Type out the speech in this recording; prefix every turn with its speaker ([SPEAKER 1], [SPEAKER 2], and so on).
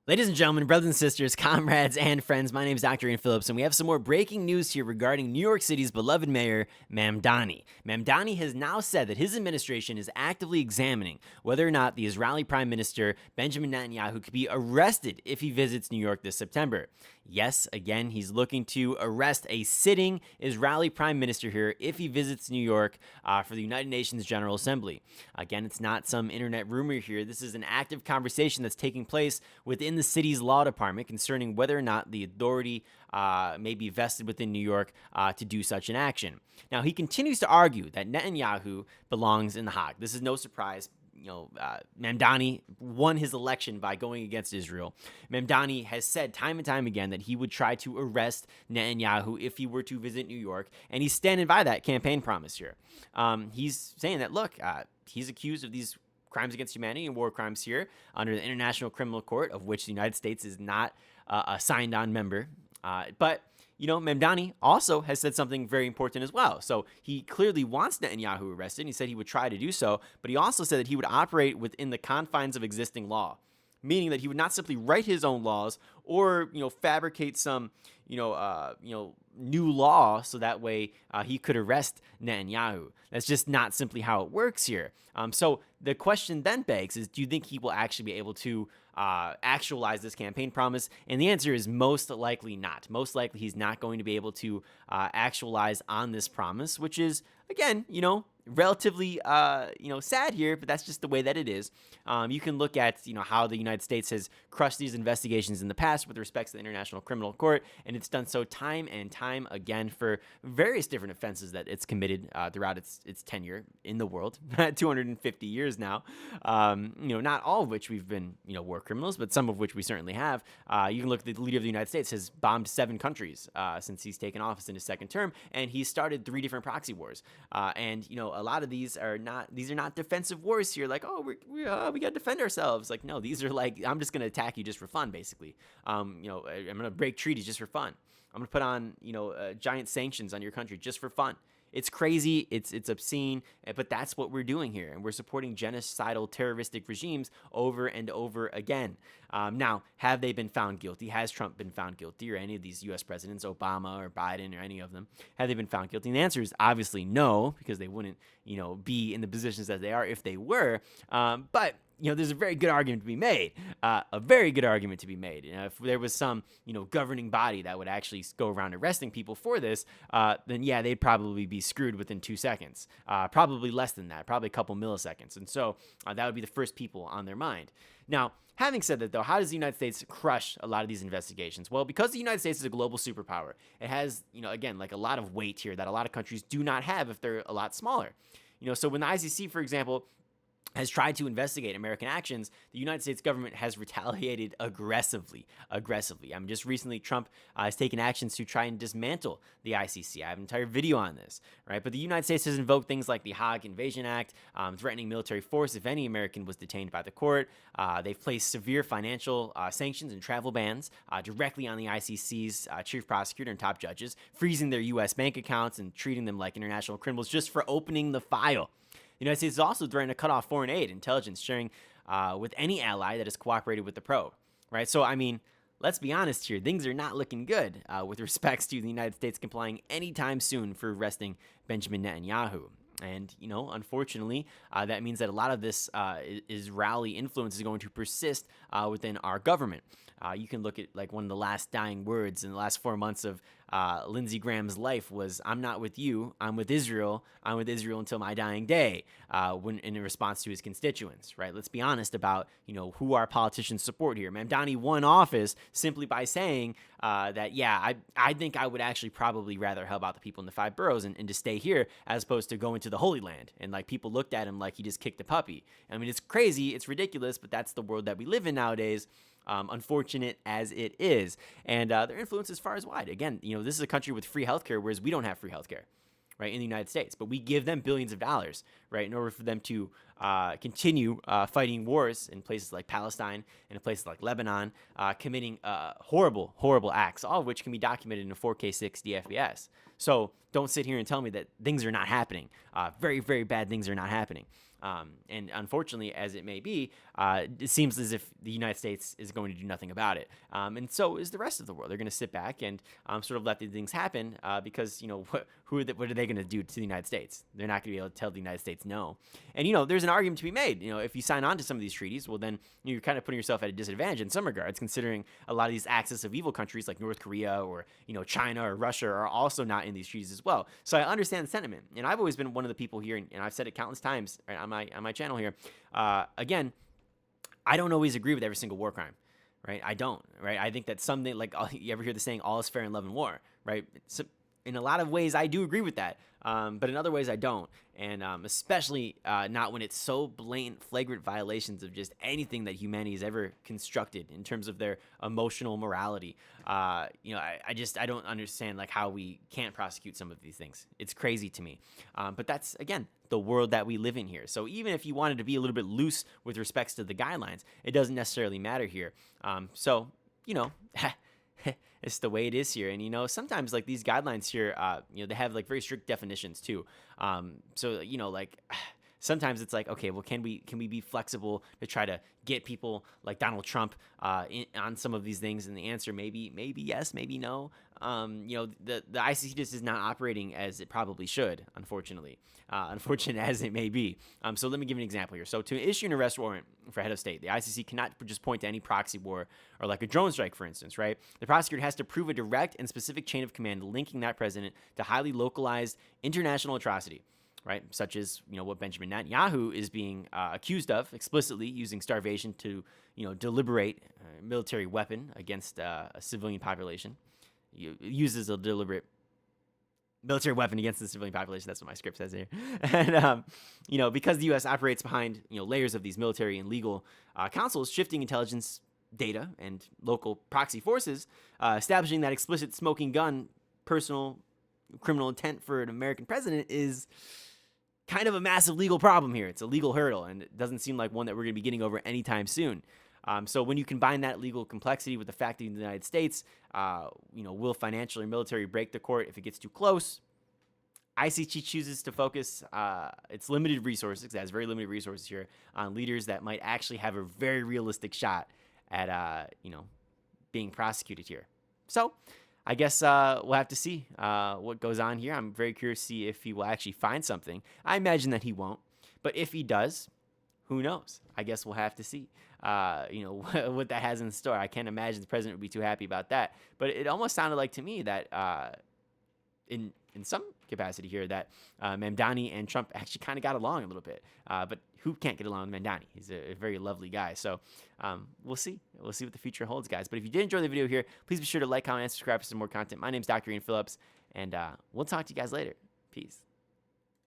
[SPEAKER 1] Ladies and gentlemen, brothers and sisters, comrades and friends, my name is Dr. Ian Phillips, and we have some more breaking news here regarding New York City's beloved mayor, Mamdani. Mamdani has now said that his administration is actively examining whether or not the Israeli Prime Minister, Benjamin Netanyahu, could be arrested if he visits New York this September. Yes, again, he's looking to arrest a sitting Israeli Prime Minister here if he visits New York for the United Nations General Assembly. Again, it's not some internet rumor here. This is an active conversation that's taking place within the city's law department concerning whether or not the authority may be vested within New York to do such an action. Now, he continues to argue that Netanyahu belongs in The Hague. This is no surprise. Mamdani won his election by going against Israel. Mamdani has said time and time again that he would try to arrest Netanyahu if he were to visit New York, and he's standing by that campaign promise here. He's saying that, look, he's accused of these crimes against humanity and war crimes here under the International Criminal Court, of which the United States is not a signed-on member. But Mamdani also has said something very important as well. So he clearly wants Netanyahu arrested, and he said he would try to do so, but he also said that he would operate within the confines of existing law, meaning that he would not simply write his own laws or fabricate some new law so that way he could arrest Netanyahu. That's just not simply how it works here. So the question then begs is, do you think he will actually be able to actualize this campaign promise? And the answer is most likely not. Most likely he's not going to be able to actualize on this promise, which is, again, relatively sad here, but that's just the way that it is. You can look at how the United States has crushed these investigations in the past with respect to the International Criminal Court, and it's done so time and time again for various different offenses that it's committed throughout its tenure in the world. 250 years now. Not all of which we've been war criminals, but some of which we certainly have. You can look at the leader of the United States has bombed 7 countries since he's taken office in his second term, and he's started 3 different proxy wars. And a lot of these are not defensive wars here. Like, oh, we got to defend ourselves. Like, no, these are like, I'm just gonna attack you just for fun, basically. I'm gonna break treaties just for fun. I'm gonna put on giant sanctions on your country just for fun. It's crazy, it's obscene, but that's what we're doing here, and we're supporting genocidal terroristic regimes over and over again. Now, have they been found guilty? Has Trump been found guilty, or any of these U.S. presidents, Obama or Biden or any of them? Have they been found guilty? And the answer is obviously no, because they wouldn't, be in the positions that they are if they were. But there's a very good argument to be made. A very good argument to be made. If there was some, governing body that would actually go around arresting people for this, then yeah, they'd probably be screwed within 2 seconds. Probably less than that, probably a couple milliseconds. And so that would be the first people on their mind. Now, having said that, though, how does the United States crush a lot of these investigations? Well, because the United States is a global superpower, it has, again, like a lot of weight here that a lot of countries do not have if they're a lot smaller. So when the ICC, for example, has tried to investigate American actions, the United States government has retaliated aggressively. Just recently, Trump has taken actions to try and dismantle the ICC. I have an entire video on this, right? But the United States has invoked things like the Hague Invasion Act, threatening military force if any American was detained by the court. They've placed severe financial sanctions and travel bans directly on the ICC's chief prosecutor and top judges, freezing their U.S. bank accounts and treating them like international criminals just for opening the file. The United States is also threatening to cut off foreign aid, intelligence sharing with any ally that has cooperated with the probe, right? So, let's be honest here. Things are not looking good with respects to the United States complying anytime soon for arresting Benjamin Netanyahu. And, unfortunately, that means that a lot of this Israeli influence is going to persist within our government. You can look at like one of the last dying words in the last 4 months of Lindsey Graham's life was, "I'm not with you, I'm with Israel. I'm with Israel until my dying day," when in response to his constituents, right? Let's be honest about, who our politicians support here. Mamdani won office simply by saying that, yeah, I think I would actually probably rather help out the people in the 5 boroughs and to stay here as opposed to going to the Holy Land. And like people looked at him like he just kicked a puppy. It's crazy, it's ridiculous, but that's the world that we live in nowadays. Unfortunate as it is. And their influence is far as wide. Again, this is a country with free healthcare, whereas we don't have free healthcare, right, in the United States. But we give them billions of dollars, right, in order for them to continue fighting wars in places like Palestine and in places like Lebanon, committing horrible, horrible acts, all of which can be documented in 4K 60 FPS. So don't sit here and tell me that things are not happening. Very, very bad things are not happening. And unfortunately, as it may be, it seems as if the United States is going to do nothing about it. And so is the rest of the world. They're going to sit back and sort of let these things happen because, what are they going to do to the United States? They're not going to be able to tell the United States no. And, there's an argument to be made. If you sign on to some of these treaties, well, then you're kind of putting yourself at a disadvantage in some regards, considering a lot of these axis of evil countries like North Korea or, China or Russia are also not in these treaties as well. So I understand the sentiment. And I've always been one of the people here, and I've said it countless times right, on my channel here. Again, I don't always agree with every single war crime, right? I don't, right? I think that something like, you ever hear the saying, all is fair in love and war, right? So in a lot of ways, I do agree with that. But in other ways, I don't. And especially not when it's so blatant, flagrant violations of just anything that humanity has ever constructed in terms of their emotional morality. I don't understand like how we can't prosecute some of these things. It's crazy to me. But that's, again, the world that we live in here. So even if you wanted to be a little bit loose with respects to the guidelines, it doesn't necessarily matter here. It's the way it is here. And, sometimes like these guidelines here, they have like very strict definitions too. Sometimes it's like, okay, well, can we be flexible to try to get people like Donald Trump on some of these things? And the answer maybe yes, maybe no. The ICC just is not operating as it probably should, unfortunately. Unfortunate as it may be. So let me give you an example here. So to issue an arrest warrant for head of state, the ICC cannot just point to any proxy war or like a drone strike, for instance, right? The prosecutor has to prove a direct and specific chain of command linking that president to highly localized international atrocity, right? Such as, what Benjamin Netanyahu is being accused of, explicitly using starvation to, deliberate a military weapon against a civilian population. Uses a deliberate military weapon against the civilian population. That's what my script says here. And, because the U.S. operates behind, layers of these military and legal councils, shifting intelligence data and local proxy forces, establishing that explicit smoking gun personal criminal intent for an American president is kind of a massive legal problem here. It's a legal hurdle, and it doesn't seem like one that we're going to be getting over anytime soon. So when you combine that legal complexity with the fact that in the United States, will financial or military break the court if it gets too close, ICC chooses to focus its limited resources, because it has very limited resources here, on leaders that might actually have a very realistic shot at, being prosecuted here. So I guess we'll have to see what goes on here. I'm very curious to see if he will actually find something. I imagine that he won't. But if he does, who knows? I guess we'll have to see, what that has in store. I can't imagine the president would be too happy about that. But it almost sounded like to me that in some capacity here that Mamdani and Trump actually kind of got along a little bit. But who can't get along with Mamdani? He's a very lovely guy. So we'll see. We'll see what the future holds, guys. But if you did enjoy the video here, please be sure to like, comment, and subscribe for some more content. My name's Dr. Phillips, and we'll talk to you guys later. Peace.